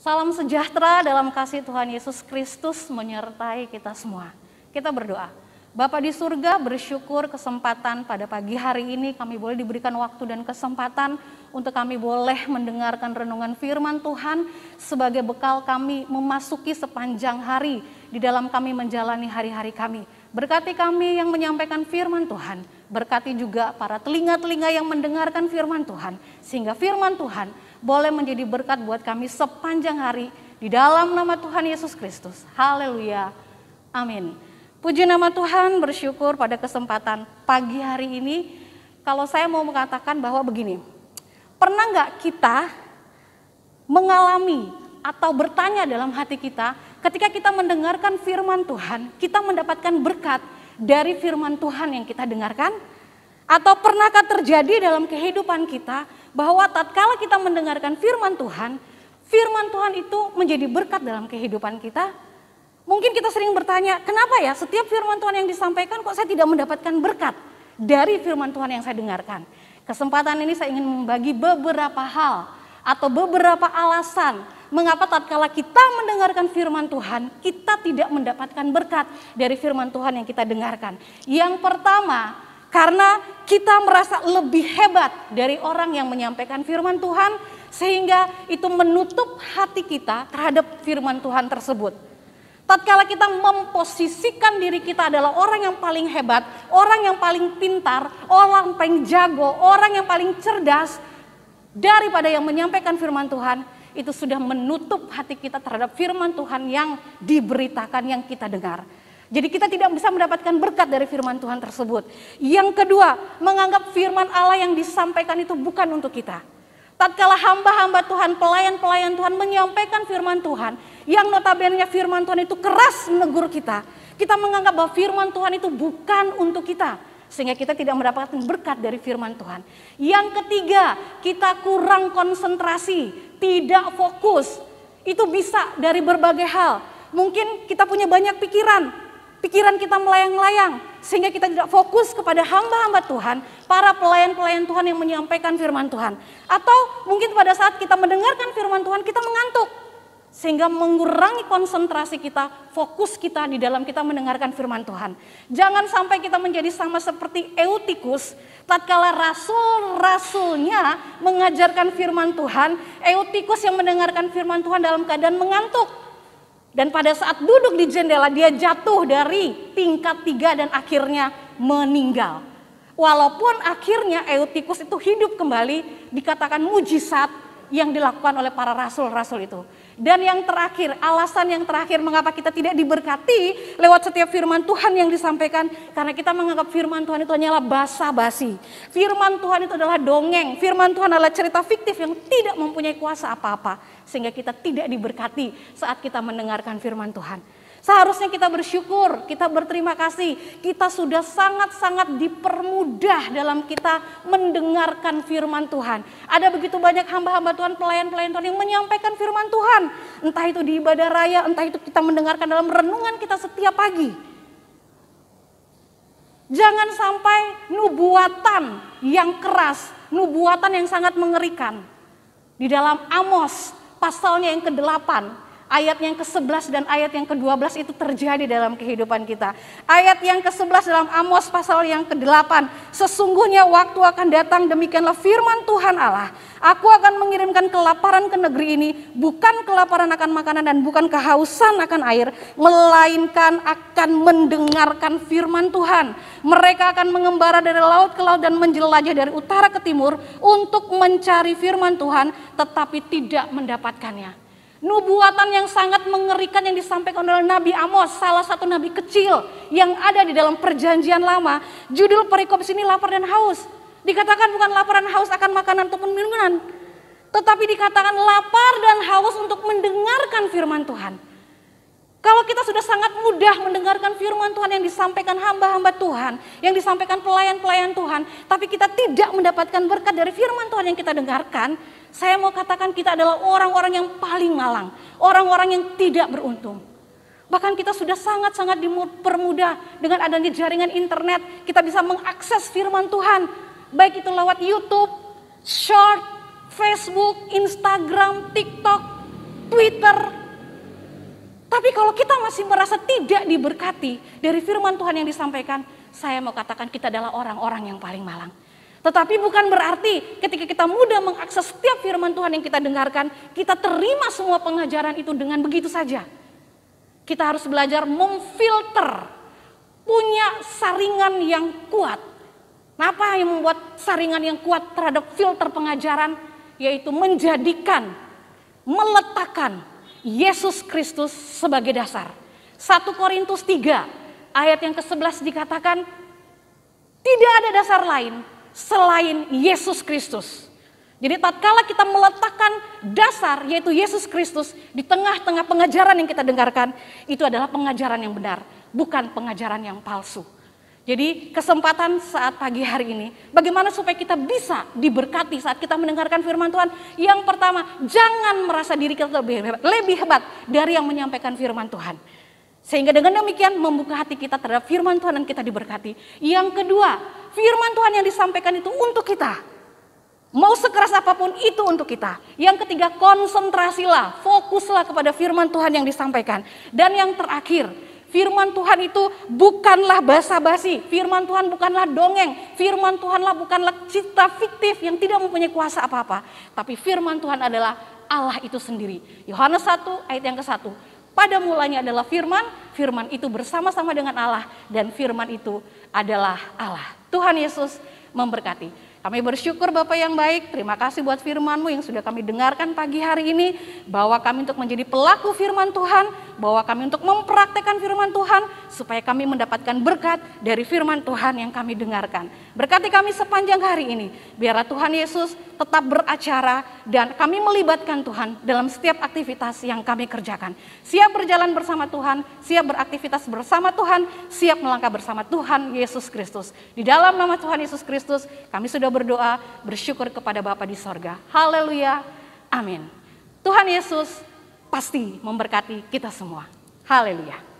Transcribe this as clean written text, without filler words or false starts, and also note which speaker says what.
Speaker 1: Salam sejahtera dalam kasih Tuhan Yesus Kristus menyertai kita semua. Kita berdoa. Bapa di surga, bersyukur kesempatan pada pagi hari ini kami boleh diberikan waktu dan kesempatan untuk kami boleh mendengarkan renungan firman Tuhan sebagai bekal kami memasuki sepanjang hari di dalam kami menjalani hari-hari kami. Berkati kami yang menyampaikan firman Tuhan, berkati juga para telinga-telinga yang mendengarkan firman Tuhan, sehingga firman Tuhan boleh menjadi berkat buat kami sepanjang hari di dalam nama Tuhan Yesus Kristus. Haleluya. Amin. Puji nama Tuhan, bersyukur pada kesempatan pagi hari ini. Kalau saya mau mengatakan bahwa begini, pernah nggak kita mengalami atau bertanya dalam hati kita ketika kita mendengarkan firman Tuhan, kita mendapatkan berkat dari firman Tuhan yang kita dengarkan? Atau pernahkah terjadi dalam kehidupan kita bahwa tatkala kita mendengarkan firman Tuhan itu menjadi berkat dalam kehidupan kita? Mungkin kita sering bertanya, kenapa ya setiap firman Tuhan yang disampaikan kok saya tidak mendapatkan berkat dari firman Tuhan yang saya dengarkan? Kesempatan ini saya ingin membagi beberapa hal atau beberapa alasan mengapa tatkala kita mendengarkan firman Tuhan, kita tidak mendapatkan berkat dari firman Tuhan yang kita dengarkan. Yang pertama, karena kita merasa lebih hebat dari orang yang menyampaikan firman Tuhan, sehingga itu menutup hati kita terhadap firman Tuhan tersebut. Tatkala kita memposisikan diri kita adalah orang yang paling hebat, orang yang paling pintar, orang yang paling jago, orang yang paling cerdas daripada yang menyampaikan firman Tuhan, itu sudah menutup hati kita terhadap firman Tuhan yang diberitakan, yang kita dengar. Jadi kita tidak bisa mendapatkan berkat dari firman Tuhan tersebut. Yang kedua, menganggap firman Allah yang disampaikan itu bukan untuk kita. Tatkala hamba-hamba Tuhan, pelayan-pelayan Tuhan menyampaikan firman Tuhan, yang notabene firman Tuhan itu keras menegur kita. Kita menganggap bahwa firman Tuhan itu bukan untuk kita, sehingga kita tidak mendapatkan berkat dari firman Tuhan. Yang ketiga, kita kurang konsentrasi, tidak fokus. Itu bisa dari berbagai hal. Mungkin kita punya banyak pikiran kita melayang-layang, sehingga kita tidak fokus kepada hamba-hamba Tuhan, para pelayan-pelayan Tuhan yang menyampaikan firman Tuhan. Atau mungkin pada saat kita mendengarkan firman Tuhan, kita mengantuk, sehingga mengurangi konsentrasi kita, fokus kita di dalam kita mendengarkan firman Tuhan. Jangan sampai kita menjadi sama seperti Eutikus, tatkala rasul-rasulnya mengajarkan firman Tuhan, Eutikus yang mendengarkan firman Tuhan dalam keadaan mengantuk. Dan pada saat duduk di jendela dia jatuh dari tingkat 3 dan akhirnya meninggal. Walaupun akhirnya Eutikus itu hidup kembali, dikatakan mujizat yang dilakukan oleh para rasul-rasul itu. Dan yang terakhir, alasan yang terakhir mengapa kita tidak diberkati lewat setiap firman Tuhan yang disampaikan, karena kita menganggap firman Tuhan itu hanyalah basa-basi. Firman Tuhan itu adalah dongeng, firman Tuhan adalah cerita fiktif yang tidak mempunyai kuasa apa-apa, sehingga kita tidak diberkati saat kita mendengarkan firman Tuhan. Seharusnya kita bersyukur, kita berterima kasih, kita sudah sangat-sangat dipermudah dalam kita mendengarkan firman Tuhan. Ada begitu banyak hamba-hamba Tuhan, pelayan-pelayan Tuhan yang menyampaikan firman Tuhan. Entah itu di ibadah raya, entah itu kita mendengarkan dalam renungan kita setiap pagi. Jangan sampai nubuatan yang keras, nubuatan yang sangat mengerikan. Di dalam Amos pasalnya yang ke-8, ayat yang ke-11 dan ayat yang ke-12 itu terjadi dalam kehidupan kita. Ayat yang ke-11 dalam Amos pasal yang ke-8. Sesungguhnya waktu akan datang, demikianlah firman Tuhan Allah. Aku akan mengirimkan kelaparan ke negeri ini, bukan kelaparan akan makanan dan bukan kehausan akan air, melainkan akan mendengarkan firman Tuhan. Mereka akan mengembara dari laut ke laut dan menjelajah dari utara ke timur untuk mencari firman Tuhan, tetapi tidak mendapatkannya. Nubuatan yang sangat mengerikan yang disampaikan oleh Nabi Amos, salah satu nabi kecil yang ada di dalam perjanjian lama. Judul perikop sini lapar dan haus. Dikatakan bukan lapar dan haus akan makanan ataupun minuman, tetapi dikatakan lapar dan haus untuk mendengarkan firman Tuhan. Kalau kita sudah sangat mudah mendengarkan firman Tuhan yang disampaikan hamba-hamba Tuhan, yang disampaikan pelayan-pelayan Tuhan, tapi kita tidak mendapatkan berkat dari firman Tuhan yang kita dengarkan, saya mau katakan kita adalah orang-orang yang paling malang, orang-orang yang tidak beruntung. Bahkan kita sudah sangat-sangat dipermudah dengan adanya jaringan internet, kita bisa mengakses firman Tuhan, baik itu lewat YouTube, Short, Facebook, Instagram, TikTok. Twitter. Tapi kalau kita masih merasa tidak diberkati dari firman Tuhan yang disampaikan, saya mau katakan kita adalah orang-orang yang paling malang. Tetapi bukan berarti ketika kita mudah mengakses setiap firman Tuhan yang kita dengarkan, kita terima semua pengajaran itu dengan begitu saja. Kita harus belajar memfilter, punya saringan yang kuat. Apa yang membuat saringan yang kuat terhadap filter pengajaran? Yaitu menjadikan, meletakkan Yesus Kristus sebagai dasar. 1 Korintus 3 ayat yang ke-11 dikatakan, tidak ada dasar lain selain Yesus Kristus. Jadi tatkala kita meletakkan dasar yaitu Yesus Kristus di tengah-tengah pengajaran yang kita dengarkan, itu adalah pengajaran yang benar, bukan pengajaran yang palsu. Jadi kesempatan saat pagi hari ini, bagaimana supaya kita bisa diberkati saat kita mendengarkan firman Tuhan. Yang pertama, jangan merasa diri kita lebih hebat dari yang menyampaikan firman Tuhan. Sehingga dengan demikian membuka hati kita terhadap firman Tuhan dan kita diberkati. Yang kedua, firman Tuhan yang disampaikan itu untuk kita. Mau sekeras apapun itu untuk kita. Yang ketiga, konsentrasilah, fokuslah kepada firman Tuhan yang disampaikan. Dan yang terakhir, firman Tuhan itu bukanlah basa-basi, firman Tuhan bukanlah dongeng, firman Tuhanlah bukanlah cerita fiktif yang tidak mempunyai kuasa apa-apa. Tapi firman Tuhan adalah Allah itu sendiri. Yohanes 1 ayat yang ke-1. Pada mulanya adalah firman, firman itu bersama-sama dengan Allah, dan firman itu adalah Allah. Tuhan Yesus memberkati. Kami bersyukur Bapak yang baik, terima kasih buat firman-Mu yang sudah kami dengarkan pagi hari ini. Bawa kami untuk menjadi pelaku firman Tuhan, bawa kami untuk mempraktekkan firman Tuhan, supaya kami mendapatkan berkat dari firman Tuhan yang kami dengarkan. Berkati kami sepanjang hari ini, biarlah Tuhan Yesus tetap beracara dan kami melibatkan Tuhan dalam setiap aktivitas yang kami kerjakan. Siap berjalan bersama Tuhan, siap beraktivitas bersama Tuhan, siap melangkah bersama Tuhan Yesus Kristus. Di dalam nama Tuhan Yesus Kristus, kami sudah berdoa, bersyukur kepada Bapa di sorga. Haleluya, amin. Tuhan Yesus pasti memberkati kita semua. Haleluya.